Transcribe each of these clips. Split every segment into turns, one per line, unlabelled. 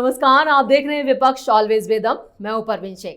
नमस्कार, आप देख रहे हैं विपक्ष ऑलवेज वेदम। मैं हूं परवीन सिंह।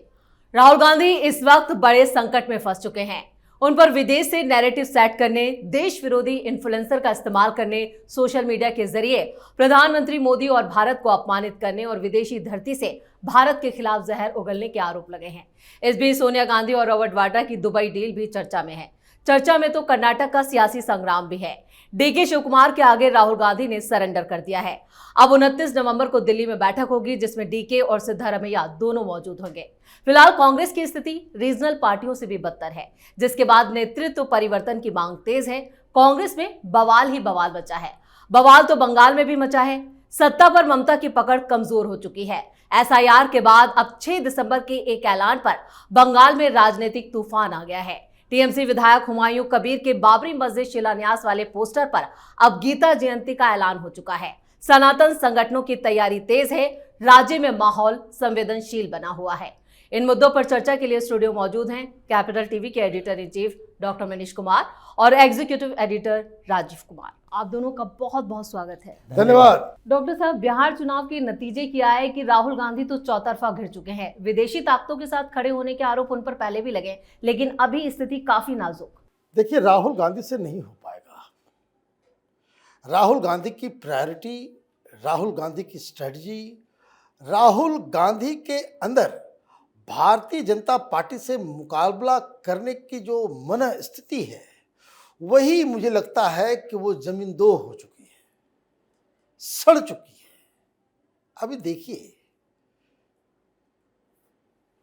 राहुल गांधी इस वक्त बड़े संकट में फंस चुके हैं। उन पर विदेश से नैरेटिव सेट करने, देश विरोधी इन्फ्लुएंसर का इस्तेमाल करने, सोशल मीडिया के जरिए प्रधानमंत्री मोदी और भारत को अपमानित करने और विदेशी धरती से भारत के खिलाफ जहर उगलने के आरोप लगे हैं। इस बीच सोनिया गांधी और रॉबर्ट वाड्रा की दुबई डील भी चर्चा में है। चर्चा में तो कर्नाटक का सियासी संग्राम भी है। डीके शिवकुमार के आगे राहुल गांधी ने सरेंडर कर दिया है। अब 29 नवंबर को दिल्ली में बैठक होगी, जिसमें डीके और सिद्धारमैया दोनों मौजूद होंगे। फिलहाल कांग्रेस की स्थिति रीजनल पार्टियों से भी बदतर है, जिसके बाद नेतृत्व परिवर्तन की मांग तेज है। कांग्रेस में बवाल ही बवाल मचा है। बवाल तो बंगाल में भी मचा है। सत्ता पर ममता की पकड़ कमजोर हो चुकी है। एसआईआर के बाद अब 6 दिसंबर के एक ऐलान पर बंगाल में राजनीतिक तूफान आ गया है। टीएमसी विधायक हुमायूं कबीर के बाबरी मस्जिद शिलान्यास वाले पोस्टर पर अब गीता जयंती का ऐलान हो चुका है। सनातन संगठनों की तैयारी तेज है। राज्य में माहौल संवेदनशील बना हुआ है। इन मुद्दों पर चर्चा के लिए स्टूडियो मौजूद हैं कैपिटल टीवी के editor in chief doctor Manish Kumar और एग्जीक्यूटिव एडिटर राजीव कुमार। आप दोनों का बहुत बहुत स्वागत है।
धन्यवाद।
डॉक्टर साहब, बिहार चुनाव के नतीजे क्या है कि राहुल गांधी तो चौतरफा घिर चुके हैं। विदेशी ताकतों के साथ खड़े होने के आरोप उन पर पहले भी लगे, लेकिन अभी स्थिति काफी नाजुक।
देखिए, राहुल गांधी से नहीं हो पाएगा। राहुल गांधी की प्रायोरिटी, राहुल गांधी की स्ट्रेटजी, राहुल गांधी के अंदर भारतीय जनता पार्टी से मुकाबला करने की जो मन स्थिति है, वही मुझे लगता है कि वो जमीन दो हो चुकी है, सड़ चुकी है। अभी देखिए,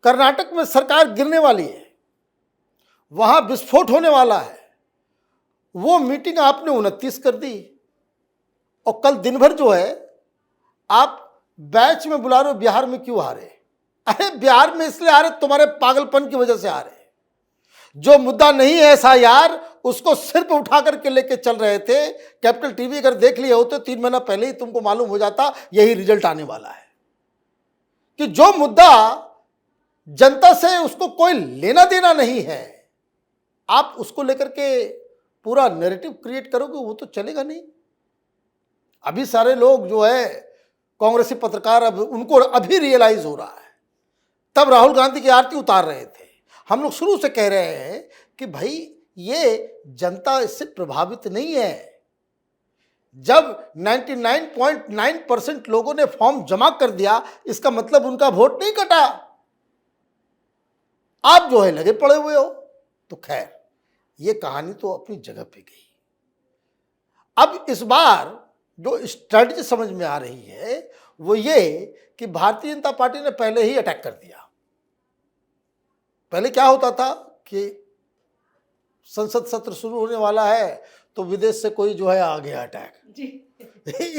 कर्नाटक में सरकार गिरने वाली है, वहां विस्फोट होने वाला है। वो मीटिंग आपने 29 कर दी और कल दिन भर जो है आप बैच में बुला रहे हो। बिहार में क्यों आ रहे? अरे बिहार में इसलिए आ रहे, तुम्हारे पागलपन की वजह से आ रहे। जो मुद्दा नहीं है एसआईआर, उसको सिर पे उठा करके लेके चल रहे थे। कैपिटल टीवी अगर देख लिए होते 3 महीना पहले ही तुमको मालूम हो जाता यही रिजल्ट आने वाला है कि जो मुद्दा जनता से उसको कोई लेना देना नहीं है, आप उसको लेकर के पूरा नैरेटिव क्रिएट करोगे, वो तो चलेगा नहीं। अभी सारे लोग जो है कांग्रेसी पत्रकार, अब उनको अभी रियलाइज हो रहा है। तब राहुल गांधी की आरती उतार रहे थे। हम लोग शुरू से कह रहे हैं कि भाई ये जनता इससे प्रभावित नहीं है। जब 99.9% लोगों ने फॉर्म जमा कर दिया, इसका मतलब उनका वोट नहीं कटा। आप जो है लगे पड़े हुए हो। तो खैर, ये कहानी तो अपनी जगह पे गई। अब इस बार जो स्ट्रेटजी समझ में आ रही है वो ये कि भारतीय जनता पार्टी ने पहले ही अटैक कर दिया। पहले क्या होता था कि संसद सत्र शुरू होने वाला है तो विदेश से कोई जो है आ गया अटैक जी।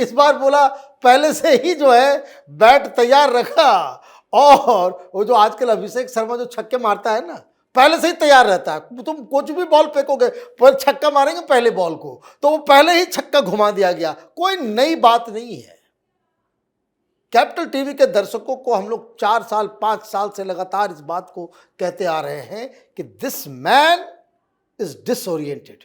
इस बार बोला पहले से ही जो है बैट तैयार रखा, और वो जो आजकल अभिषेक शर्मा जो छक्के मारता है ना, पहले से ही तैयार रहता है। तुम कुछ भी बॉल फेंकोगे पर छक्का मारेंगे पहले बॉल को, तो वो पहले ही छक्का घुमा दिया गया। कोई नई बात नहीं है। कैपिटल टीवी के दर्शकों को हम लोग 4 साल 5 साल से लगातार इस बात को कहते आ रहे हैं कि दिस मैन इज डिसओरिएंटेड।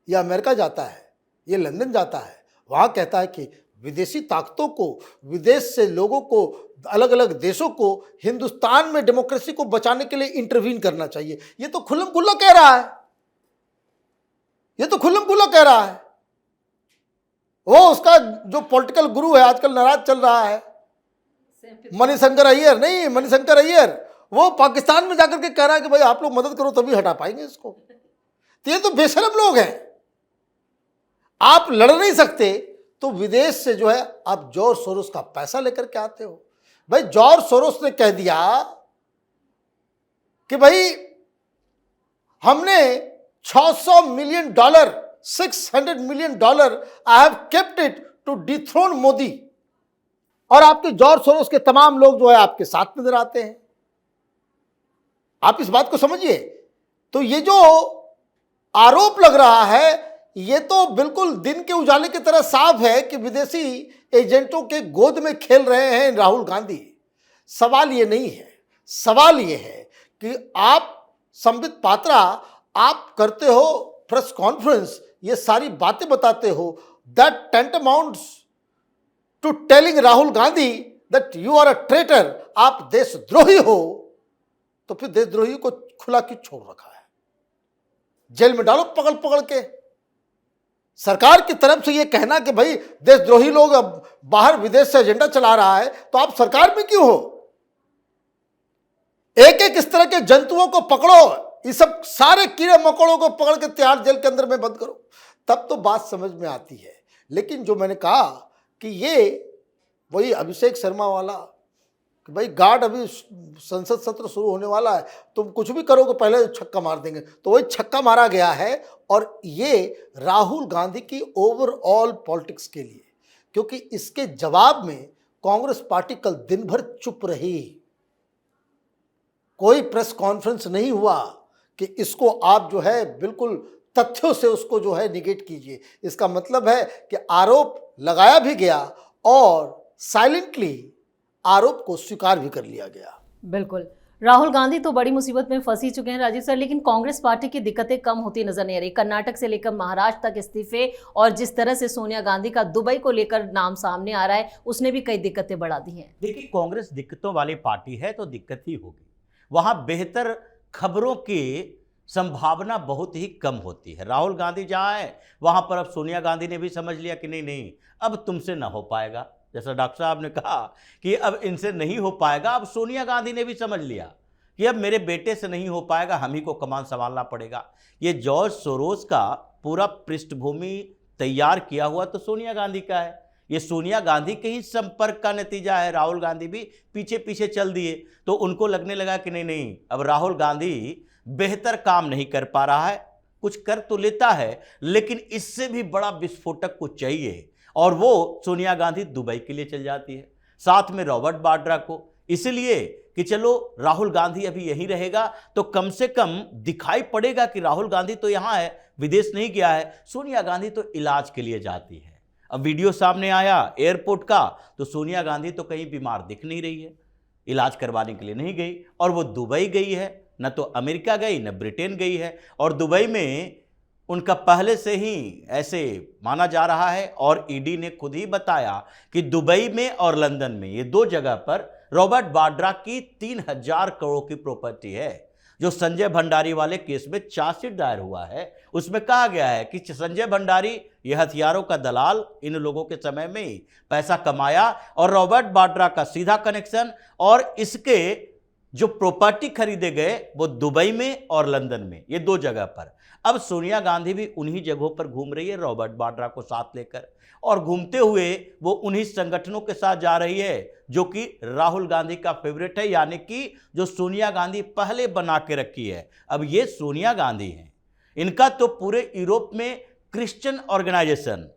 ये अमेरिका जाता है, ये लंदन जाता है, वहां कहता है कि विदेशी ताकतों को, विदेश से लोगों को, अलग अलग देशों को हिंदुस्तान में डेमोक्रेसी को बचाने के लिए इंटरवीन करना चाहिए। ये तो खुल्लम खुल्ला कह रहा है। ये तो खुल्लम खुल्ला कह रहा है। वो उसका जो पॉलिटिकल गुरु है, आजकल नाराज चल रहा है, मणिशंकर अय्यर, नहीं मणिशंकर अय्यर, वो पाकिस्तान में जाकर के कह रहा है कि भाई आप लोग मदद करो तभी हटा पाएंगे इसको। तो ये तो बेशरम लोग हैं। आप लड़ नहीं सकते तो विदेश से जो है आप जॉर्ज सोरोस का पैसा लेकर के आते हो। भाई जॉर्ज सोरोस ने कह दिया कि भाई हमने $600 million, $600 million I have kept it to dethrone Modi. और आपके जॉर्ज सोरोस के तमाम लोग जो है आपके साथ नजर आते हैं। आप इस बात को समझिए। तो ये जो आरोप लग रहा है, ये तो बिल्कुल दिन के उजाले की तरह साफ है कि विदेशी एजेंटों के गोद में खेल रहे हैं राहुल गांधी। सवाल ये नहीं है। सवाल ये है कि आप संबित पात्रा, आप करते हो प्रेस कॉन्फ्रेंस, ये सारी बातें बताते हो, that tantamounts to telling Rahul Gandhi that you are a traitor, आप देशद्रोही हो, तो फिर देशद्रोही को खुला क्यों छोड़ रखा है? जेल में डालो पकड़ पकड़ के। सरकार की तरफ से यह कहना कि भाई देशद्रोही लोग अब बाहर विदेश से एजेंडा चला रहा है, तो आप सरकार में क्यों हो? एक एक इस तरह के जंतुओं को पकड़ो, ये सब सारे कीड़े मकोड़ों को पकड़ के तिहाड़ जेल के अंदर में बंद करो, तब तो बात समझ में आती है। लेकिन जो मैंने कहा कि ये वही अभिषेक शर्मा वाला कि भाई गार्ड, अभी संसद सत्र शुरू होने वाला है, तुम कुछ भी करोगे पहले छक्का मार देंगे, तो वही छक्का मारा गया है। और ये राहुल गांधी की ओवरऑल पॉलिटिक्स के लिए, क्योंकि इसके जवाब में कांग्रेस पार्टी कल दिन भर चुप रही, कोई प्रेस कॉन्फ्रेंस नहीं हुआ कि इसको आप जो है बिल्कुल तथ्यों से उसको जो है निगेट कीजिए। इसका मतलब है कि आरोप लगाया भी गया और साइलेंटली आरोप को स्वीकार भी कर लिया गया।
बिल्कुल, राहुल गांधी तो बड़ी मुसीबत में फंस ही चुके हैं राजीव सर, लेकिन कांग्रेस पार्टी की दिक्कतें कम होती नजर नहीं आ रही। कर्नाटक से लेकर महाराष्ट्र तक इस्तीफे, और जिस तरह से सोनिया गांधी का दुबई को लेकर नाम सामने आ रहा है, उसने भी कई दिक्कतें बढ़ा दी हैं।
देखिए, कांग्रेस दिक्कतों वाली पार्टी है तो दिक्कत ही होगी। वहां बेहतर खबरों की संभावना बहुत ही कम होती है। राहुल गांधी जहां है वहां पर अब सोनिया गांधी ने भी समझ लिया कि नहीं नहीं, अब तुमसे ना हो पाएगा। जैसा डॉक्टर साहब ने कहा कि अब इनसे नहीं हो पाएगा, अब सोनिया गांधी ने भी समझ लिया कि अब मेरे बेटे से नहीं हो पाएगा, हम ही को कमान संभालना पड़ेगा। ये जॉर्ज सोरोस का पूरा पृष्ठभूमि तैयार किया हुआ तो सोनिया गांधी का है। ये सोनिया गांधी के ही संपर्क का नतीजा है। राहुल गांधी भी पीछे पीछे चल दिए, तो उनको लगने लगा कि नहीं नहीं, अब राहुल गांधी बेहतर काम नहीं कर पा रहा है, कुछ कर तो लेता है लेकिन इससे भी बड़ा विस्फोटक कुछ चाहिए, और वो सोनिया गांधी दुबई के लिए चल जाती है, साथ में रॉबर्ट वाड्रा को, इसलिए कि चलो राहुल गांधी अभी यहीं रहेगा तो कम से कम दिखाई पड़ेगा कि राहुल गांधी तो यहाँ है, विदेश नहीं गया है। सोनिया गांधी तो इलाज के लिए जाती है। अब वीडियो सामने आया एयरपोर्ट का, तो सोनिया गांधी तो कहीं बीमार दिख नहीं रही है, इलाज करवाने के लिए नहीं गई, और वो दुबई गई है, न तो अमेरिका गई न ब्रिटेन गई है। और दुबई में उनका पहले से ही ऐसे माना जा रहा है, और ईडी ने खुद ही बताया कि दुबई में और लंदन में, ये दो जगह पर रॉबर्ट वाड्रा की 3000 करोड़ की प्रॉपर्टी है। जो संजय भंडारी वाले केस में चार्जशीट दायर हुआ है, उसमें कहा गया है कि संजय भंडारी ये हथियारों का दलाल, इन लोगों के समय में ही पैसा कमाया, और रॉबर्ट वाड्रा का सीधा कनेक्शन, और इसके जो प्रॉपर्टी खरीदे गए वो दुबई में और लंदन में, ये दो जगह पर। अब सोनिया गांधी भी उन्हीं जगहों पर घूम रही है रॉबर्ट वाड्रा को साथ लेकर, और घूमते हुए वो उन्हीं संगठनों के साथ जा रही है जो कि राहुल गांधी का फेवरेट है, यानी कि जो सोनिया गांधी पहले बना के रखी है। अब ये सोनिया गांधी हैं, इनका तो पूरे यूरोप में क्रिश्चियन ऑर्गेनाइजेशन,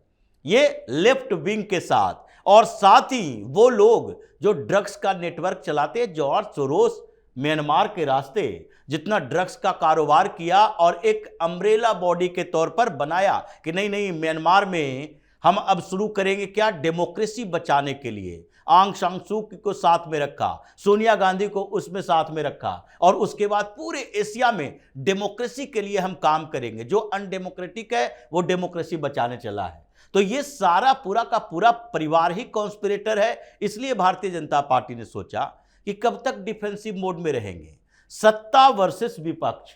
ये लेफ्ट विंग के साथ, और साथ ही वो लोग जो ड्रग्स का नेटवर्क चलाते हैं, जॉर्ज सोरोस म्यांमार के रास्ते जितना ड्रग्स का कारोबार किया और एक अम्ब्रेला बॉडी के तौर पर बनाया कि नहीं नहीं, म्यांमार में हम अब शुरू करेंगे क्या, डेमोक्रेसी बचाने के लिए। आंग सांग सू की को साथ में रखा, सोनिया गांधी को उसमें साथ में रखा, और उसके बाद पूरे एशिया में डेमोक्रेसी के लिए हम काम करेंगे, जो अनडेमोक्रेटिक है वो डेमोक्रेसी बचाने चला है। तो ये सारा पूरा का पूरा परिवार ही कॉन्स्पिरेटर है। इसलिए भारतीय जनता पार्टी ने सोचा कि कब तक डिफेंसिव मोड में रहेंगे, सत्ता वर्सेस विपक्ष।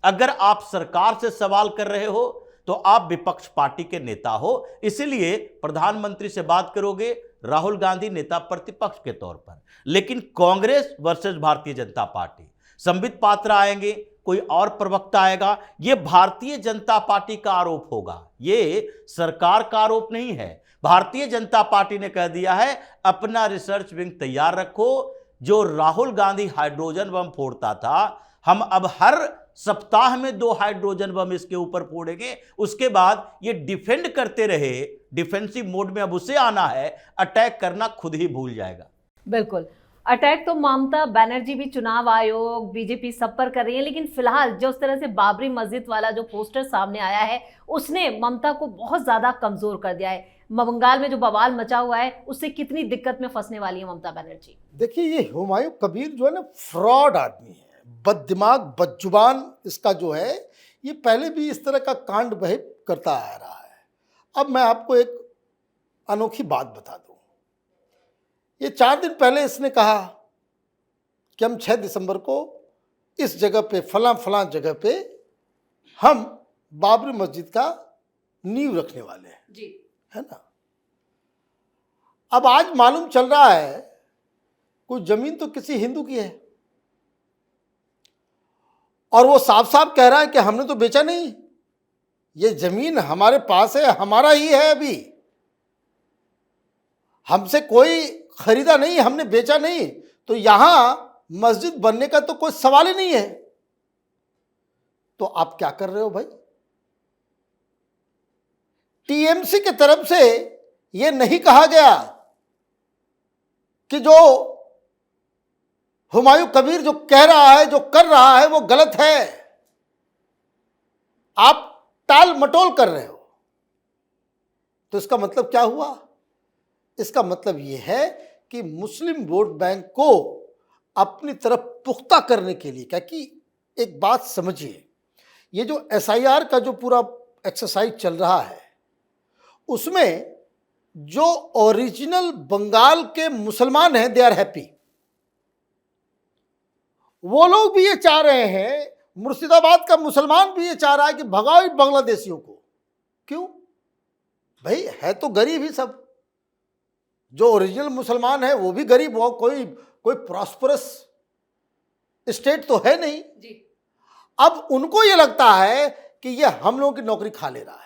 अगर आप सरकार से सवाल कर रहे हो तो आप विपक्ष पार्टी के नेता हो, इसलिए प्रधानमंत्री से बात करोगे, राहुल गांधी नेता प्रतिपक्ष के तौर पर, लेकिन कांग्रेस वर्सेस भारतीय जनता पार्टी, संबित पात्रा आएंगे, कोई और प्रवक्ता आएगा, ये भारतीय जनता पार्टी का आरोप होगा, ये सरकार का आरोप नहीं है। भारतीय जनता पार्टी ने कह दिया है अपना रिसर्च विंग तैयार रखो। जो राहुल गांधी हाइड्रोजन बम फोड़ता था, हम अब हर सप्ताह में 2 हाइड्रोजन बम इसके ऊपर फोड़ेंगे, उसके बाद ये डिफेंड करते रहे, डिफेंसिव मोड में अब उसे आना है, अटैक करना खुद ही भूल जाएगा।
बिल्कुल, अटैक तो ममता बनर्जी भी, चुनाव आयोग, बीजेपी सब पर कर रही है, लेकिन फिलहाल जो उस तरह से बाबरी मस्जिद वाला जो पोस्टर सामने आया है, उसने ममता को बहुत ज्यादा कमजोर कर दिया है। बंगाल में जो बवाल मचा हुआ है, उससे कितनी दिक्कत में फंसने वाली है ममता बनर्जी।
देखिए, ये हुमायूं कबीर जो है ना, फ्रॉड आदमी है, बददिमाग बदजुबान इसका जो है, ये पहले भी इस तरह का कांड बहे करता आ रहा है। अब मैं आपको एक अनोखी बात बता दूं, ये 4 दिन पहले इसने कहा कि हम 6 दिसंबर को इस जगह पे फलां जगह पे हम बाबरी मस्जिद का नींव रखने वाले हैं
जी।
है ना। अब आज मालूम चल रहा है कुछ जमीन तो किसी हिंदू की है और वो साफ साफ कह रहा है कि हमने तो बेचा नहीं, ये जमीन हमारे पास है, हमारा ही है, अभी हमसे कोई खरीदा नहीं, हमने बेचा नहीं, तो यहां मस्जिद बनने का तो कोई सवाल ही नहीं है। तो आप क्या कर रहे हो भाई? टीएमसी की तरफ से यह नहीं कहा गया कि जो हुमायूं कबीर जो कह रहा है, जो कर रहा है, वो गलत है, आप टाल मटोल कर रहे हो। तो इसका मतलब क्या हुआ? इसका मतलब यह है कि मुस्लिम वोट बैंक को अपनी तरफ पुख्ता करने के लिए, क्या कि एक बात समझिए, ये जो एसआईआर का जो पूरा एक्सरसाइज चल रहा है उसमें जो ओरिजिनल बंगाल के मुसलमान हैं, दे आर हैप्पी। वो लोग भी ये चाह रहे हैं, मुर्शिदाबाद का मुसलमान भी ये चाह रहा है कि भगाओ इन बांग्लादेशियों को। क्यों भाई? है तो गरीब ही सब, जो ओरिजिनल मुसलमान है वो भी गरीब हो, कोई प्रॉस्परस स्टेट तो है नहीं
जी।
अब उनको ये लगता है कि ये हम लोगों की नौकरी खा ले रहा है।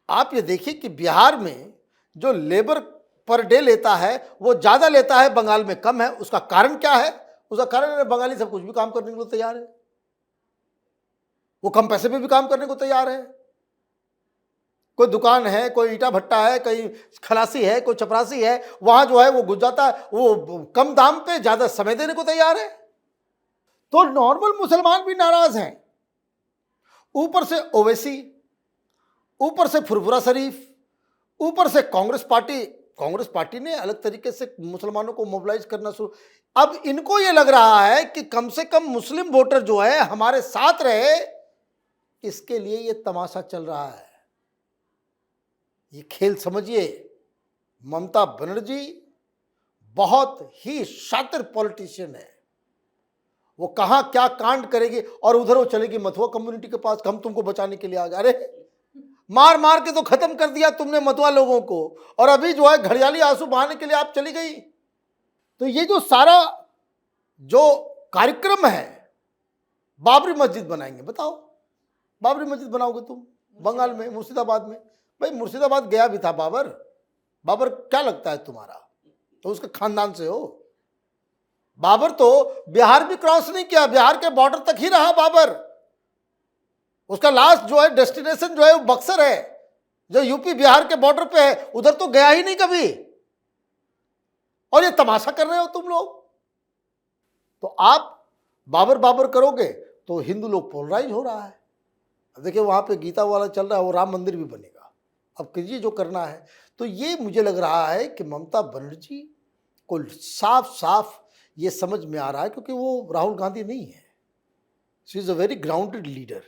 आप ये देखिए कि बिहार में जो लेबर पर डे लेता है वो ज्यादा लेता है, बंगाल में कम है। उसका कारण क्या है? उसका कारण है बंगाली सब कुछ भी काम करने को तैयार है, वो कम पैसे में भी काम करने को तैयार है। कोई दुकान है, कोई ईटा भट्टा है, कोई खलासी है, कोई चपरासी है, वहां जो है वो घुस जाता है, वो कम दाम पे ज्यादा समय देने को तैयार है। तो नॉर्मल मुसलमान भी नाराज हैं, ऊपर से ओवैसी, ऊपर से फुरफुरा शरीफ, ऊपर से कांग्रेस पार्टी ने अलग तरीके से मुसलमानों को मोबिलाइज करना शुरू। अब इनको ये लग रहा है कि कम से कम मुस्लिम वोटर जो है हमारे साथ रहे, इसके लिए ये तमाशा चल रहा है। ये खेल समझिए। ममता बनर्जी बहुत ही शातिर पॉलिटिशियन है, वो कहां क्या कांड करेगी और उधर वो चलेगी मथुआ कम्युनिटी के पास, हम तुमको बचाने के लिए आ गए। अरे मार मार के तो खत्म कर दिया तुमने मथुआ लोगों को, और अभी जो है घड़ियाली आंसू बहाने के लिए आप चली गई। तो ये जो सारा जो कार्यक्रम है, बाबरी मस्जिद बनाएंगे, बताओ बाबरी मस्जिद बनाओगे तुम बंगाल में, मुर्शिदाबाद में? भाई मुर्शिदाबाद गया भी था बाबर क्या लगता है तुम्हारा? तो उसके खानदान से हो। बाबर तो बिहार भी क्रॉस नहीं किया, बिहार के बॉर्डर तक ही रहा बाबर। उसका लास्ट जो है डेस्टिनेशन जो है वो बक्सर है, जो यूपी बिहार के बॉर्डर पे है, उधर तो गया ही नहीं कभी। और ये तमाशा कर रहे हो तुम लोग। तो आप बाबर करोगे तो हिंदू लोग पोलराइज हो रहा है। अब देखिए वहां पे गीता वाला चल रहा है, वो राम मंदिर भी बनेगा। अब कीजिए जो करना है। तो ये मुझे लग रहा है कि ममता बनर्जी को साफ साफ ये समझ में आ रहा है, क्योंकि वो राहुल गांधी नहीं है, she is a very grounded leader.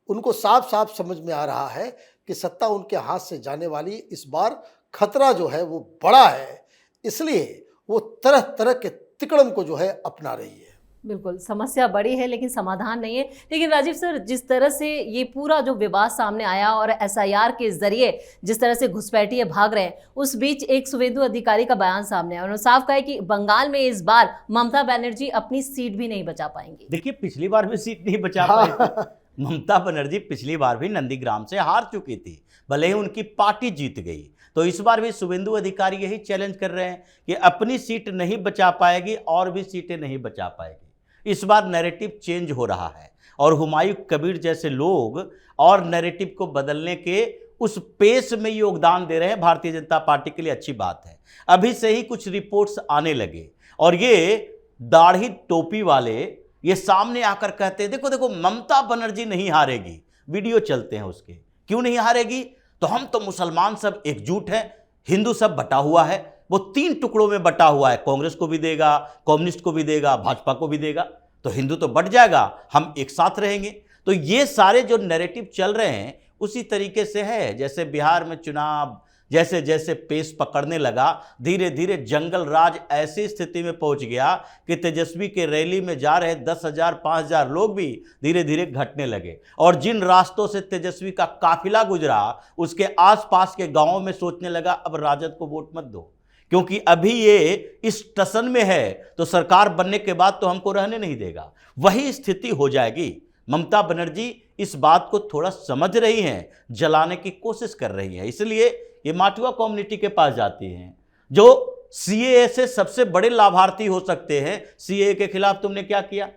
उनको साफ साफ समझ में आ रहा है कि सत्ता उनके हाथ से जाने वाली, इस बार खतरा जो है वो बड़ा है, इसलिए वो तरह तरह के तिकड़म को जो है अपना रही है।
बिल्कुल, समस्या बड़ी है लेकिन समाधान नहीं है। लेकिन राजीव सर, जिस तरह से ये पूरा जो विवाद सामने आया और एसआईआर के जरिए जिस तरह से घुसपैठिए भाग रहे हैं, उस बीच एक शुभेंदु अधिकारी का बयान सामने आया। उन्होंने साफ कहा है कि बंगाल में इस बार ममता बनर्जी अपनी सीट भी नहीं बचा पाएंगी।
देखिए पिछली बार भी सीट नहीं बचा पाई। ममता बनर्जी पिछली बार भी नंदीग्राम से हार चुकी थी, भले ही उनकी पार्टी जीत गई। तो इस बार भी शुभेंदु अधिकारी यही चैलेंज कर रहे हैं कि अपनी सीट नहीं बचा पाएगी और भी सीटें नहीं बचा पाएगी। इस बार नैरेटिव चेंज हो रहा है और हुमायूं कबीर जैसे लोग और नैरेटिव को बदलने के उस पेस में योगदान दे रहे हैं। भारतीय जनता पार्टी के लिए अच्छी बात है। अभी से ही कुछ रिपोर्ट्स आने लगे और ये दाढ़ी टोपी वाले ये सामने आकर कहते हैं देखो देखो ममता बनर्जी नहीं हारेगी। वीडियो चलते हैं उसके, क्यों नहीं हारेगी? तो हम तो मुसलमान सब एकजुट हैं, हिंदू सब बटा हुआ है, वो 3 टुकड़ों में बटा हुआ है, कांग्रेस को भी देगा, कम्युनिस्ट को भी देगा, भाजपा को भी देगा, तो हिंदू तो बट जाएगा, हम एक साथ रहेंगे। तो ये सारे जो नैरेटिव चल रहे हैं उसी तरीके से है जैसे बिहार में चुनाव जैसे जैसे पेस पकड़ने लगा, धीरे धीरे जंगल राज ऐसी स्थिति में पहुंच गया कि तेजस्वी के रैली में जा रहे 10,000 5,000 लोग भी धीरे धीरे घटने लगे। और जिन रास्तों से तेजस्वी का काफिला गुजरा उसके आसपास के गांवों में सोचने लगा अब राजद को वोट मत दो, क्योंकि अभी ये इस टसन में है तो सरकार बनने के बाद तो हमको रहने नहीं देगा। वही स्थिति हो जाएगी। ममता बनर्जी इस बात को थोड़ा समझ रही हैं, जलाने की कोशिश कर रही हैं, इसलिए ये माटुआ कम्युनिटी के पास जाती हैं जो सीएए से सबसे बड़े लाभार्थी हो सकते हैं। सीएए के खिलाफ तुमने क्या किया?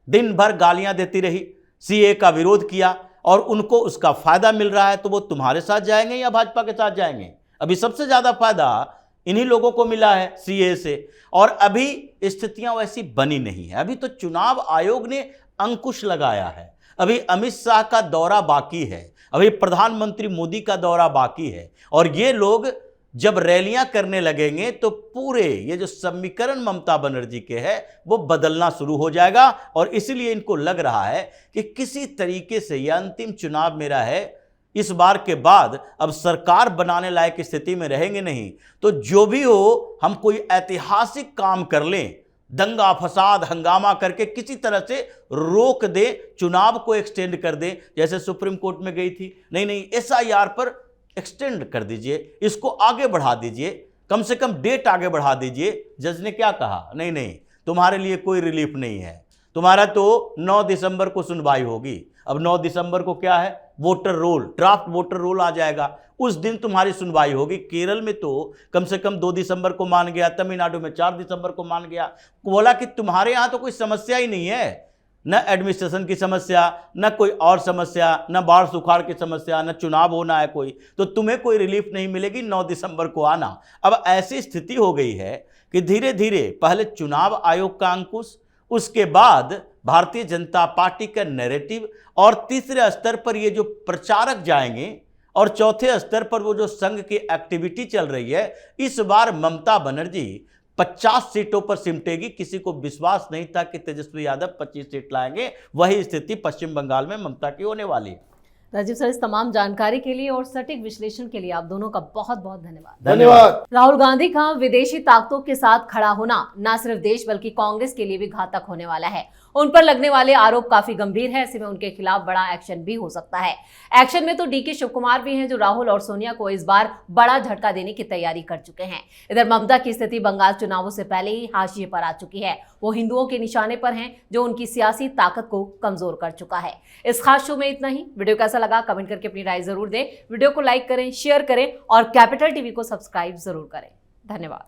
दिन भर गालियां देती रही, सीएए का विरोध किया और उनको उसका फायदा मिल रहा है, तो वो तुम्हारे साथ जाएंगे या भाजपा के साथ जाएंगे? अभी सबसे ज्यादा फायदा इन्हीं लोगों को मिला है सीएए से, और अभी स्थितियां वैसी बनी नहीं है। अभी तो चुनाव आयोग ने अंकुश लगाया है, अभी अमित शाह का दौरा बाकी है, अभी प्रधानमंत्री मोदी का दौरा बाकी है, और ये लोग जब रैलियां करने लगेंगे तो पूरे ये जो समीकरण ममता बनर्जी के है वो बदलना शुरू हो जाएगा। और इसलिए इनको लग रहा है कि किसी तरीके से यह अंतिम चुनाव मेरा है, इस बार के बाद अब सरकार बनाने लायक स्थिति में रहेंगे नहीं, तो जो भी हो हम कोई ऐतिहासिक काम कर लें, दंगा फसाद हंगामा करके किसी तरह से रोक दे, चुनाव को एक्सटेंड कर दे, जैसे सुप्रीम कोर्ट में गई थी, नहीं एसआईआर पर एक्सटेंड कर दीजिए, इसको आगे बढ़ा दीजिए, कम से कम डेट आगे बढ़ा दीजिए। जज ने क्या कहा? नहीं तुम्हारे लिए कोई रिलीफ नहीं है, तुम्हारा तो 9 दिसंबर को सुनवाई होगी। अब 9 दिसंबर को क्या है? Voter roll, draft voter roll आ जाएगा, उस दिन तुम्हारी सुनवाई होगी। केरल में तो कम से कम 2 दिसंबर को मान गया, तमिलनाडु में 4 दिसंबर को मान गया, बोला कि तुम्हारे यहां तो कोई समस्या ही नहीं है, न एडमिनिस्ट्रेशन की समस्या, न कोई और समस्या, न बाढ़ सुखाड़ की समस्या, न चुनाव होना है कोई, तो तुम्हें कोई रिलीफ नहीं मिलेगी, 9 दिसंबर को आना। अब ऐसी स्थिति हो गई है कि धीरे धीरे पहले चुनाव आयोग का अंकुश, उसके बाद भारतीय जनता पार्टी का नैरेटिव, और तीसरे स्तर पर ये जो प्रचारक जाएंगे, और चौथे स्तर पर वो जो संघ की एक्टिविटी चल रही है। इस बार ममता बनर्जी 50 सीटों पर सिमटेगी। किसी को विश्वास नहीं था कि तेजस्वी यादव 25 सीट लाएंगे, वही स्थिति पश्चिम बंगाल में ममता की होने वाली है।
राजीव सर, इस तमाम जानकारी के लिए और सटीक विश्लेषण के लिए आप दोनों का बहुत बहुत धन्यवाद।
धन्यवाद।
राहुल गांधी का विदेशी ताकतों के साथ खड़ा होना न सिर्फ देश बल्कि कांग्रेस के लिए भी घातक होने वाला है। उन पर लगने वाले आरोप काफी गंभीर है, ऐसे में उनके खिलाफ बड़ा एक्शन भी हो सकता है। एक्शन में तो डीके शिव कुमार भी हैं, जो राहुल और सोनिया को इस बार बड़ा झटका देने की तैयारी कर चुके हैं। इधर ममता की स्थिति बंगाल चुनावों से पहले ही हाशिए पर आ चुकी है। वो हिंदुओं के निशाने पर हैं, जो उनकी सियासी ताकत को कमजोर कर चुका है। इस खास शो में इतना ही। वीडियो कैसा लगा कमेंट करके अपनी राय जरूर दें। वीडियो को लाइक करें, शेयर करें और कैपिटल टीवी को सब्सक्राइब जरूर करें। धन्यवाद।